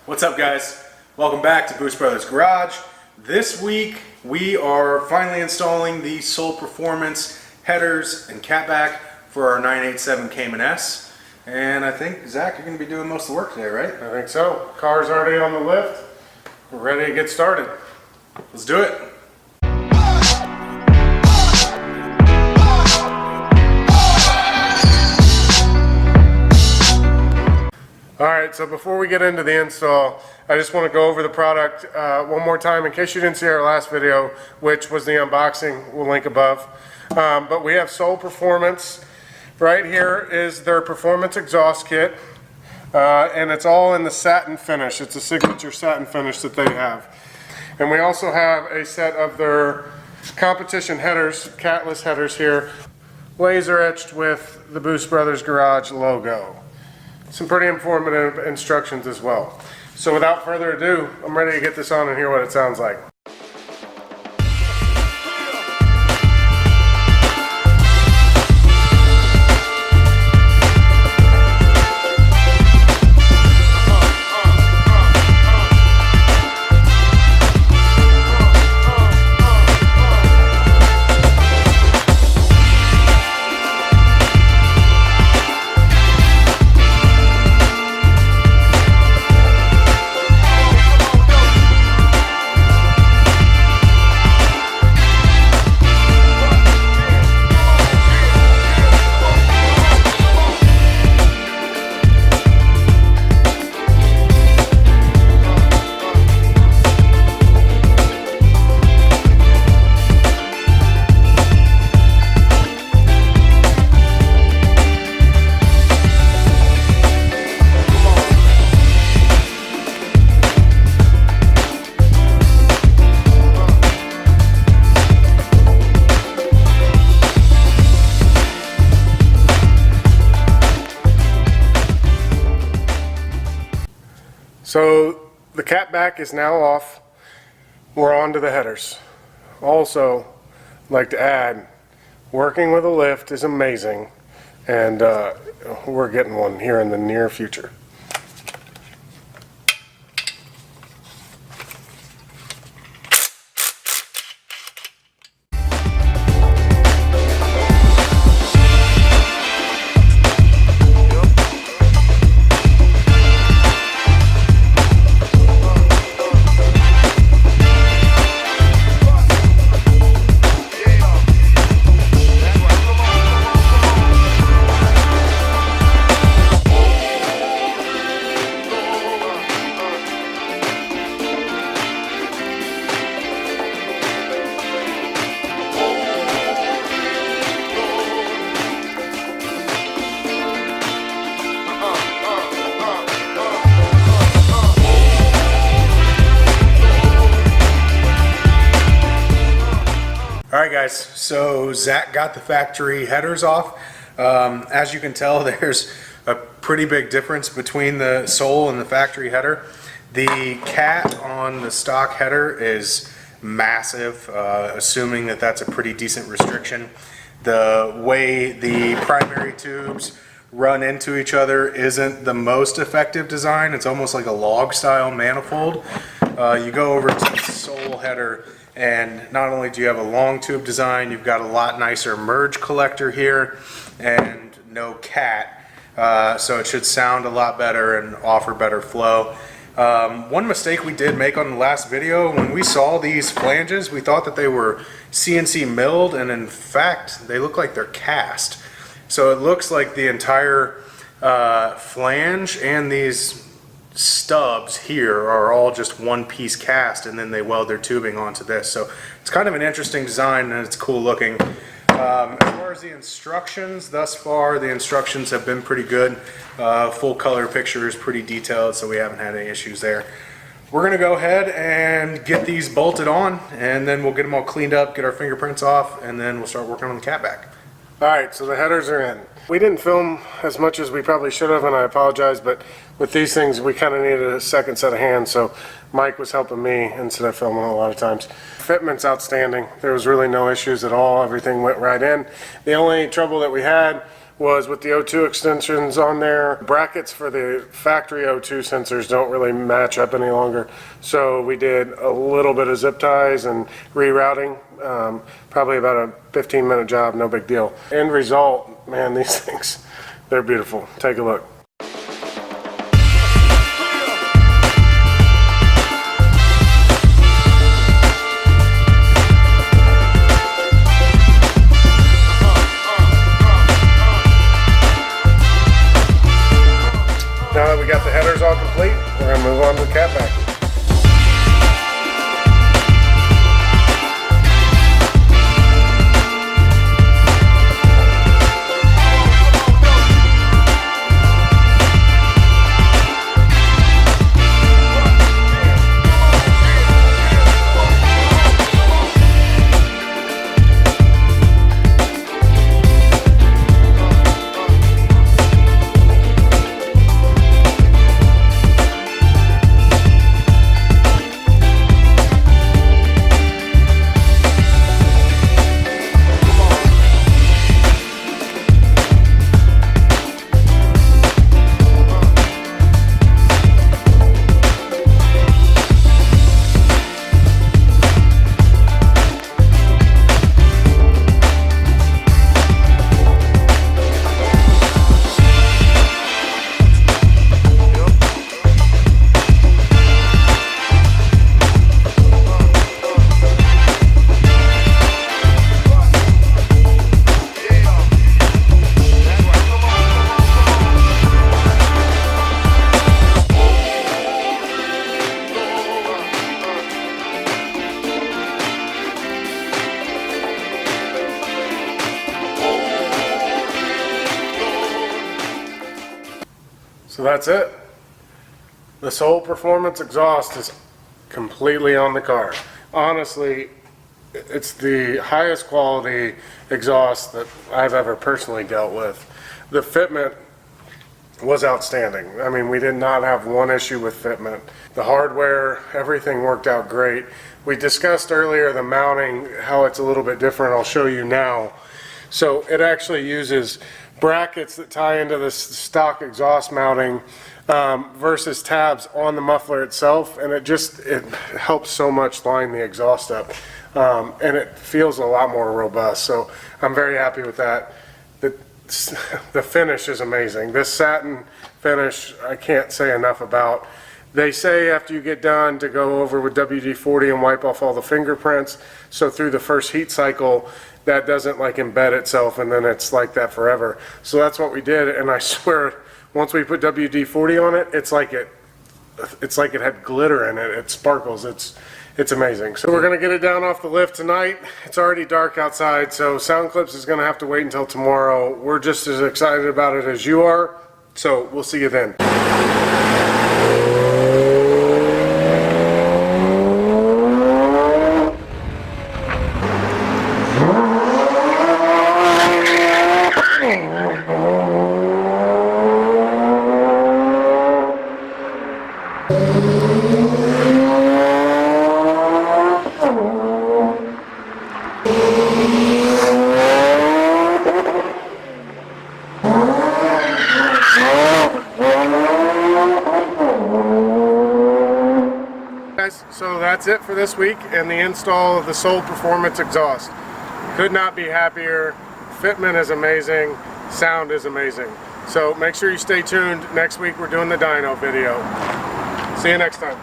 What's up, guys? Welcome back to Boost Brothers Garage. This week we are finally installing the Soul Performance headers and catback for our 987 Cayman S. And I think, Zach, you're going to be doing most of the work today, right? I think so. Car's already on the lift. We're ready to get started. Let's do it. Alright, so before we get into the install, I just want to go over the product one more time in case you didn't see our last video, which was the unboxing. We'll link above. But we have Soul Performance. Right here is their Performance Exhaust Kit, and it's all in the satin finish. It's a signature satin finish that they have. And we also have a set of their competition headers, catless headers here, laser etched with the Boost Brothers Garage logo. Some pretty informative instructions as well. So without further ado, I'm ready to get this on and hear what it sounds like. So the catback is now off. We're on to the headers. Also, I'd like to add, working with a lift is amazing, and we're getting one here in the near future. Alright guys, so Zach got the factory headers off. As you can tell, there's a pretty big difference between the Soul and the factory header. The cat on the stock header is massive, assuming that that's a pretty decent restriction. The way the primary tubes run into each other isn't the most effective design. It's almost like a log style manifold. You go over to the Soul header, and not only do you have a long tube design, you've got a lot nicer merge collector here and no cat, so it should sound a lot better and offer better flow. One mistake we did make on the last video, when we saw these flanges, we thought that they were CNC milled, and in fact they look like they're cast. So it looks like the entire flange and these stubs here are all just one piece cast, and then they weld their tubing onto this. So it's kind of an interesting design, and it's cool looking. As far as the instructions, thus far the instructions have been pretty good. Full color picture is pretty detailed, so we haven't had any issues there. We're gonna go ahead and get these bolted on, and then we'll get them all cleaned up, get our fingerprints off, and then we'll start working on the catback. Alright, so the headers are in. We didn't film as much as we probably should have, and I apologize, but with these things we kind of needed a second set of hands, so Mike was helping me instead of filming a lot of times. Fitment's outstanding. There was really no issues at all. Everything went right in. The only trouble that we had was with the O2 extensions on there. Brackets for the factory O2 sensors don't really match up any longer. So we did a little bit of zip ties and rerouting. Probably about a 15-minute job, no big deal. End result, man, these things, they're beautiful. Take a look. Now that we got the headers all complete, we're going to move on to the catback. So that's it. The Soul Performance exhaust is completely on the car. Honestly, it's the highest quality exhaust that I've ever personally dealt with. The fitment was outstanding. I mean, we did not have one issue with fitment. The hardware, everything worked out great. We discussed earlier the mounting, how it's a little bit different. I'll show you now. So it actually uses brackets that tie into the stock exhaust mounting versus tabs on the muffler itself, and it helps so much line the exhaust up, and it feels a lot more robust. So I'm very happy with that. The finish is amazing. This satin finish, I can't say enough about. They say after you get done to go over with WD-40 and wipe off all the fingerprints, so through the first heat cycle that doesn't like embed itself and then it's like that forever. So that's what we did, and I swear once we put WD-40 on it, it's like it had glitter in it. It sparkles. It's amazing. So we're gonna get it down off the lift tonight. It's already dark outside, so Sound Clips is gonna have to wait until tomorrow. We're just as excited about it as you are, so we'll see you then. So that's it for this week and the install of the Soul Performance exhaust. Could not be happier. Fitment is amazing. Sound is amazing. So make sure you stay tuned. Next week we're doing the dyno video. See you next time.